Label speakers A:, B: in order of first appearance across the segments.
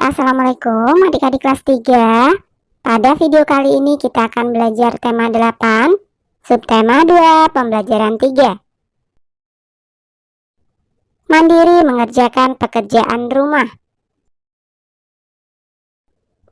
A: Assalamualaikum adik-adik kelas 3. Pada video kali ini kita akan belajar tema 8, subtema 2, pembelajaran 3. Mandiri mengerjakan pekerjaan rumah.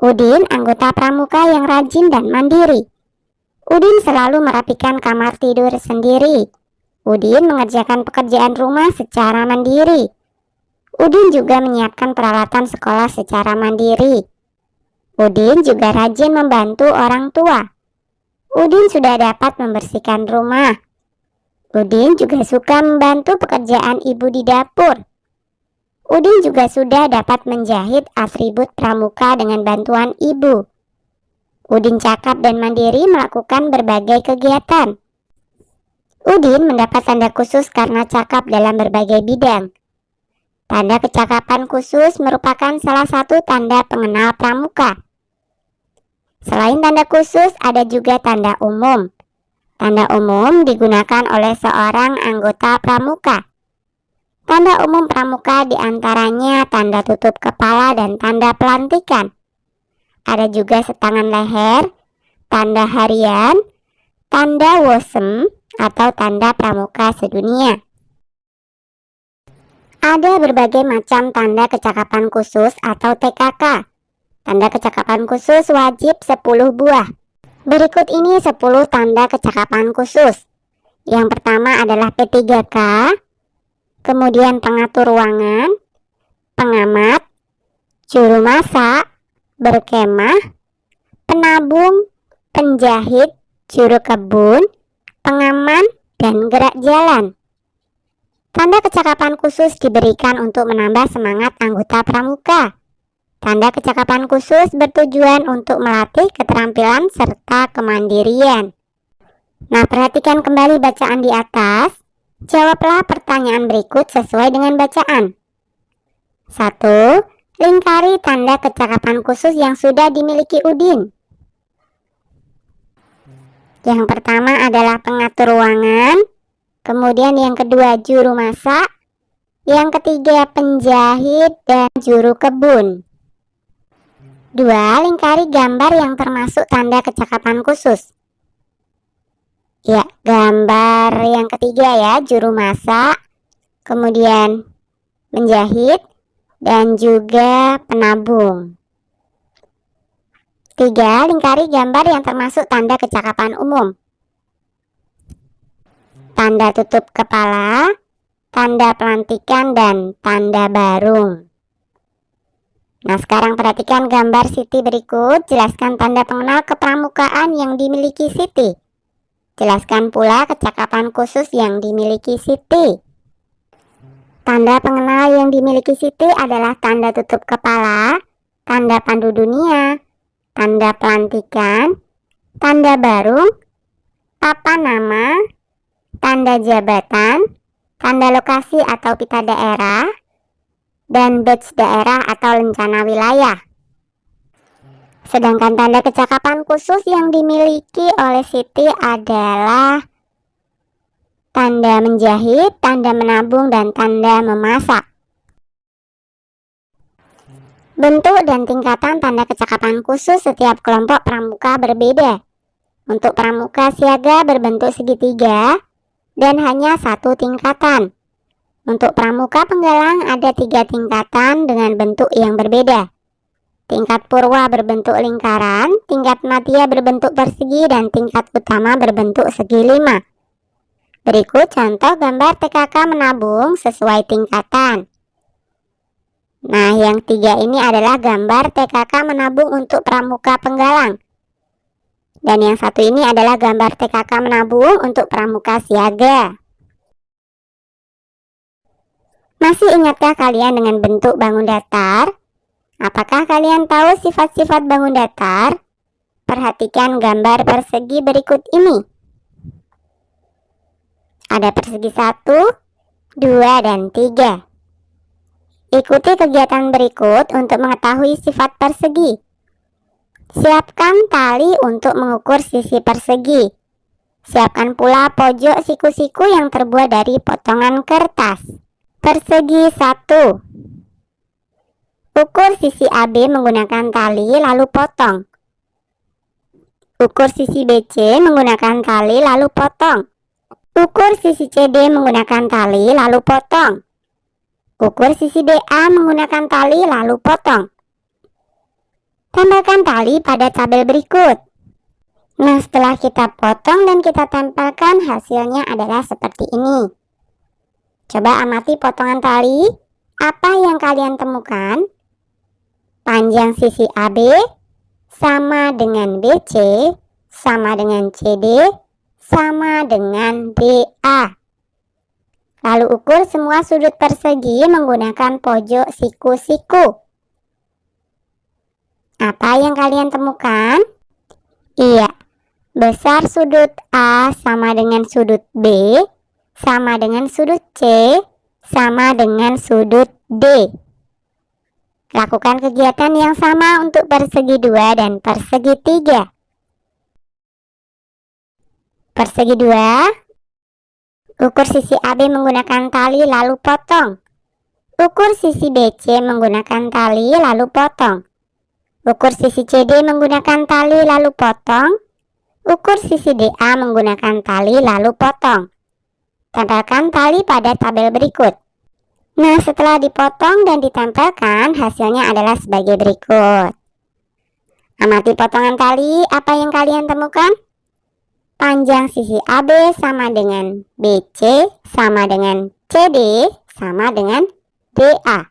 A: Udin anggota pramuka yang rajin dan mandiri. Udin selalu merapikan kamar tidur sendiri. Udin mengerjakan pekerjaan rumah secara mandiri. Udin juga menyiapkan peralatan sekolah secara mandiri. Udin juga rajin membantu orang tua. Udin sudah dapat membersihkan rumah. Udin juga suka membantu pekerjaan ibu di dapur. Udin juga sudah dapat menjahit atribut pramuka dengan bantuan ibu. Udin cakap dan mandiri melakukan berbagai kegiatan. Udin mendapat tanda khusus karena cakap dalam berbagai bidang. Tanda kecakapan khusus merupakan salah satu tanda pengenal pramuka. Selain tanda khusus, ada juga tanda umum. Tanda umum digunakan oleh seorang anggota pramuka. Tanda umum pramuka diantaranya tanda tutup kepala dan tanda pelantikan. Ada juga setangan leher, tanda harian, tanda wosem atau tanda pramuka sedunia. Ada berbagai macam tanda kecakapan khusus atau TKK. Tanda kecakapan khusus wajib 10 buah. Berikut ini 10 tanda kecakapan khusus. Yang pertama adalah P3K, kemudian pengatur ruangan, pengamat, juru masak, berkemah, penabung, penjahit, juru kebun, pengaman, dan gerak jalan. Tanda kecakapan khusus diberikan untuk menambah semangat anggota pramuka. Tanda kecakapan khusus bertujuan untuk melatih keterampilan serta kemandirian. Nah, perhatikan kembali bacaan di atas. Jawablah pertanyaan berikut sesuai dengan bacaan. 1. Lingkari tanda kecakapan khusus yang sudah dimiliki Udin. Yang pertama adalah pengatur ruangan. Kemudian yang kedua juru masak, yang ketiga penjahit dan juru kebun. 2. Lingkari gambar yang termasuk tanda kecakapan khusus. Ya, gambar yang ketiga ya, juru masak, kemudian penjahit dan juga penabung. 3. Lingkari gambar yang termasuk tanda kecakapan umum. Tanda tutup kepala, tanda pelantikan, dan tanda barung. Nah, sekarang perhatikan gambar Siti berikut. Jelaskan tanda pengenal kepramukaan yang dimiliki Siti. Jelaskan pula kecakapan khusus yang dimiliki Siti. Tanda pengenal yang dimiliki Siti adalah tanda tutup kepala, tanda pandu dunia, tanda pelantikan, tanda barung, papan nama, tanda jabatan, tanda lokasi atau pita daerah, dan badge daerah atau lencana wilayah. Sedangkan tanda kecakapan khusus yang dimiliki oleh Siti adalah tanda menjahit, tanda menabung, dan tanda memasak. Bentuk dan tingkatan tanda kecakapan khusus setiap kelompok pramuka berbeda. Untuk pramuka siaga berbentuk segitiga dan hanya 1 tingkatan. Untuk pramuka penggalang ada 3 tingkatan dengan bentuk yang berbeda. Tingkat purwa berbentuk lingkaran, tingkat madya berbentuk persegi, dan tingkat utama berbentuk segi 5. Berikut contoh gambar TKK menabung sesuai tingkatan. Nah, yang 3 ini adalah gambar TKK menabung untuk pramuka penggalang. Dan yang 1 ini adalah gambar TKK menabung untuk pramuka siaga. Masih ingatkah kalian dengan bentuk bangun datar? Apakah kalian tahu sifat-sifat bangun datar? Perhatikan gambar persegi berikut ini. Ada persegi 1, 2, dan 3. Ikuti kegiatan berikut untuk mengetahui sifat persegi. Siapkan tali untuk mengukur sisi persegi. Siapkan pula pojok siku-siku yang terbuat dari potongan kertas. Persegi 1. Ukur sisi AB menggunakan tali lalu potong. Ukur sisi BC menggunakan tali lalu potong. Ukur sisi CD menggunakan tali lalu potong. Ukur sisi DA menggunakan tali lalu potong. Tempelkan tali pada tabel berikut. Nah, setelah kita potong dan kita tempelkan, hasilnya adalah seperti ini. Coba amati potongan tali. Apa yang kalian temukan? Panjang sisi AB sama dengan BC, sama dengan CD, sama dengan DA. Lalu ukur semua sudut persegi menggunakan pojok siku-siku. Apa yang kalian temukan? Iya, besar sudut A sama dengan sudut B, sama dengan sudut C, sama dengan sudut D. Lakukan kegiatan yang sama untuk persegi 2 dan persegi 3. Persegi 2, ukur sisi AB menggunakan tali lalu potong. Ukur sisi BC menggunakan tali lalu potong. Ukur sisi CD menggunakan tali lalu potong. Ukur sisi DA menggunakan tali lalu potong. Tempelkan tali pada tabel berikut. Nah, setelah dipotong dan ditempelkan, hasilnya adalah sebagai berikut. Amati potongan tali, apa yang kalian temukan? Panjang sisi AB sama dengan BC, sama dengan CD, sama dengan DA.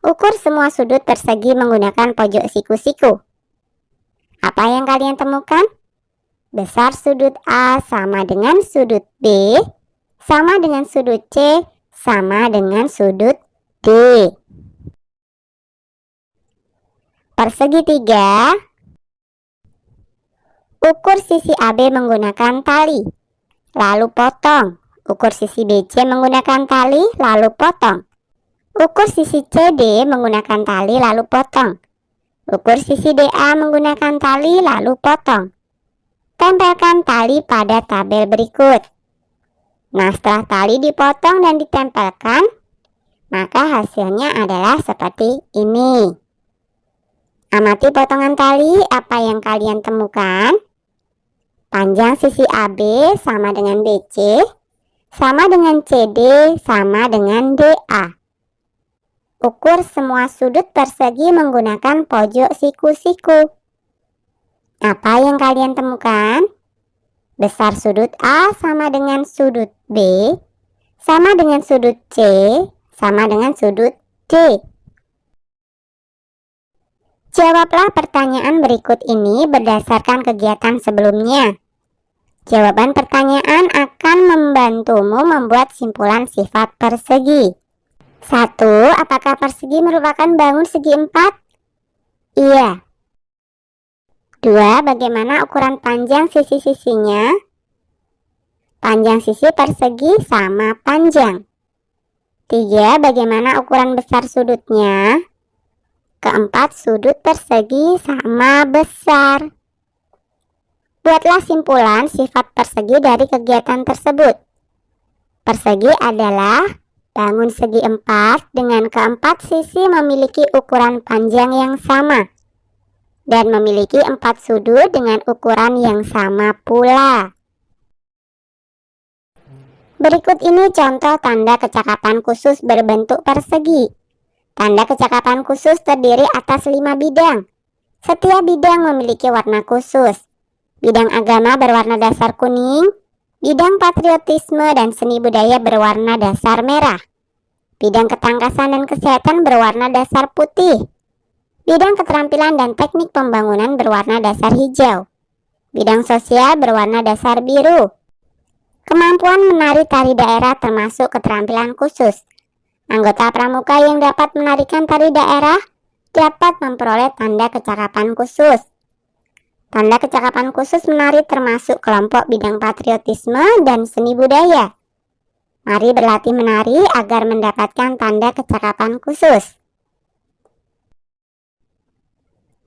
A: Ukur semua sudut persegi menggunakan pojok siku-siku. Apa yang kalian temukan? Besar sudut A sama dengan sudut B, sama dengan sudut C, sama dengan sudut D. Persegi 3, ukur sisi AB menggunakan tali, lalu potong. Ukur sisi BC menggunakan tali, lalu potong. Ukur sisi CD menggunakan tali, lalu potong. Ukur sisi DA menggunakan tali, lalu potong. Tempelkan tali pada tabel berikut. Nah, setelah tali dipotong dan ditempelkan, maka hasilnya adalah seperti ini. Amati potongan tali, apa yang kalian temukan? Panjang sisi AB sama dengan BC, sama dengan CD, sama dengan DA. Ukur semua sudut persegi menggunakan pojok siku-siku. Apa yang kalian temukan? Besar sudut A sama dengan sudut B, sama dengan sudut C, sama dengan sudut D. Jawablah pertanyaan berikut ini berdasarkan kegiatan sebelumnya. Jawaban pertanyaan akan membantumu membuat simpulan sifat persegi. 1. Apakah persegi merupakan bangun segi 4? Iya. 2. Bagaimana ukuran panjang sisi-sisinya? Panjang sisi persegi sama panjang. 3. Bagaimana ukuran besar sudutnya? Keempat, sudut persegi sama besar. Buatlah simpulan sifat persegi dari kegiatan tersebut. Persegi adalah bangun segi 4 dengan keempat sisi memiliki ukuran panjang yang sama dan memiliki 4 sudut dengan ukuran yang sama pula. Berikut ini contoh tanda kecakapan khusus berbentuk persegi. Tanda kecakapan khusus terdiri atas 5 bidang. Setiap bidang memiliki warna khusus. Bidang agama berwarna dasar kuning, bidang patriotisme dan seni budaya berwarna dasar merah. Bidang ketangkasan dan kesehatan berwarna dasar putih. Bidang keterampilan dan teknik pembangunan berwarna dasar hijau. Bidang sosial berwarna dasar biru. Kemampuan menari tari daerah termasuk keterampilan khusus. Anggota pramuka yang dapat menarikan tari daerah dapat memperoleh tanda kecakapan khusus. Tanda kecakapan khusus menari termasuk kelompok bidang patriotisme dan seni budaya. Mari berlatih menari agar mendapatkan tanda kecakapan khusus.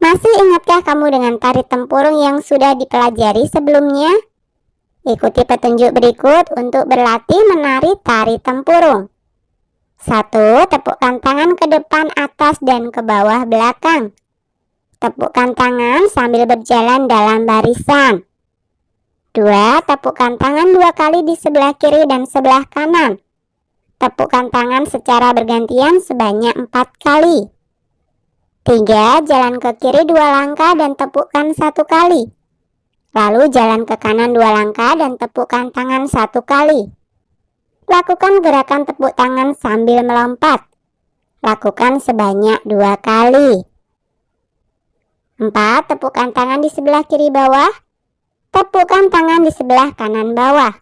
A: Masih ingatkah kamu dengan tari tempurung yang sudah dipelajari sebelumnya? Ikuti petunjuk berikut untuk berlatih menari tari tempurung. 1. Tepukkan tangan ke depan, atas, dan ke bawah belakang. Tepukkan tangan sambil berjalan dalam barisan. 2. Tepukkan tangan 2 kali di sebelah kiri dan sebelah kanan. Tepukkan tangan secara bergantian sebanyak 4 kali. 3. Jalan ke kiri 2 langkah dan tepukkan 1 kali. Lalu jalan ke kanan 2 langkah dan tepukkan tangan 1 kali. Lakukan gerakan tepuk tangan sambil melompat. Lakukan sebanyak 2 kali. 4. Tepukkan tangan di sebelah kiri bawah. Tepukkan tangan di sebelah kanan bawah.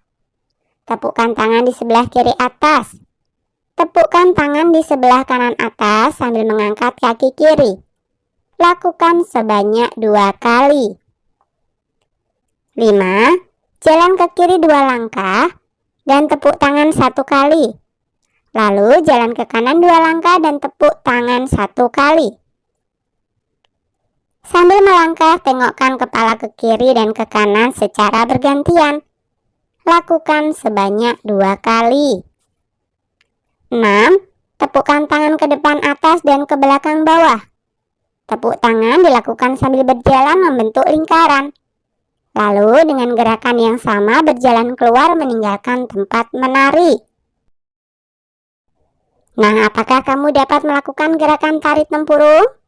A: Tepukkan tangan di sebelah kiri atas. Tepukkan tangan di sebelah kanan atas sambil mengangkat kaki kiri. Lakukan sebanyak 2 kali. 5. Jalan ke kiri 2 langkah dan tepuk tangan 1 kali. Lalu jalan ke kanan 2 langkah dan tepuk tangan 1 kali. Sambil melangkah, tengokkan kepala ke kiri dan ke kanan secara bergantian. Lakukan sebanyak 2 kali. 6. Tepukkan tangan ke depan atas dan ke belakang bawah. Tepuk tangan dilakukan sambil berjalan membentuk lingkaran. Lalu dengan gerakan yang sama berjalan keluar meninggalkan tempat menari. Nah, apakah kamu dapat melakukan gerakan tarik tempurung?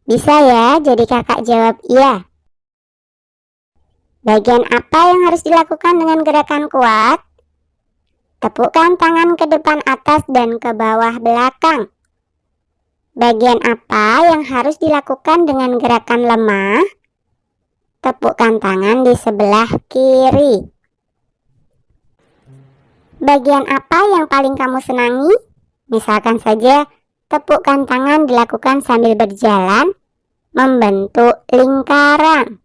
A: Bisa ya, jadi kakak jawab iya. Bagian apa yang harus dilakukan dengan gerakan kuat? Tepukkan tangan ke depan atas dan ke bawah belakang. Bagian apa yang harus dilakukan dengan gerakan lemah? Tepukkan tangan di sebelah kiri. Bagian apa yang paling kamu senangi? Misalkan saja, tepukkan tangan dilakukan sambil berjalan, membentuk lingkaran.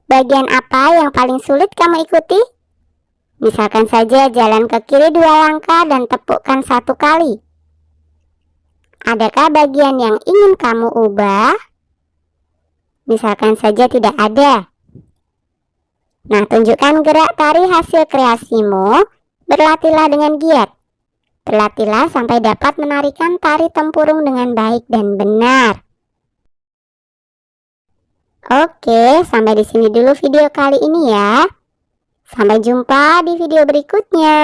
A: Bagian apa yang paling sulit kamu ikuti? Misalkan saja jalan ke kiri 2 langkah dan tepukkan 1 kali. Adakah bagian yang ingin kamu ubah? Misalkan saja tidak ada. Nah, tunjukkan gerak tari hasil kreasimu. Berlatihlah dengan giat. Berlatihlah sampai dapat menarikan tari tempurung dengan baik dan benar. Oke, sampai di sini dulu video kali ini ya. Sampai jumpa di video berikutnya.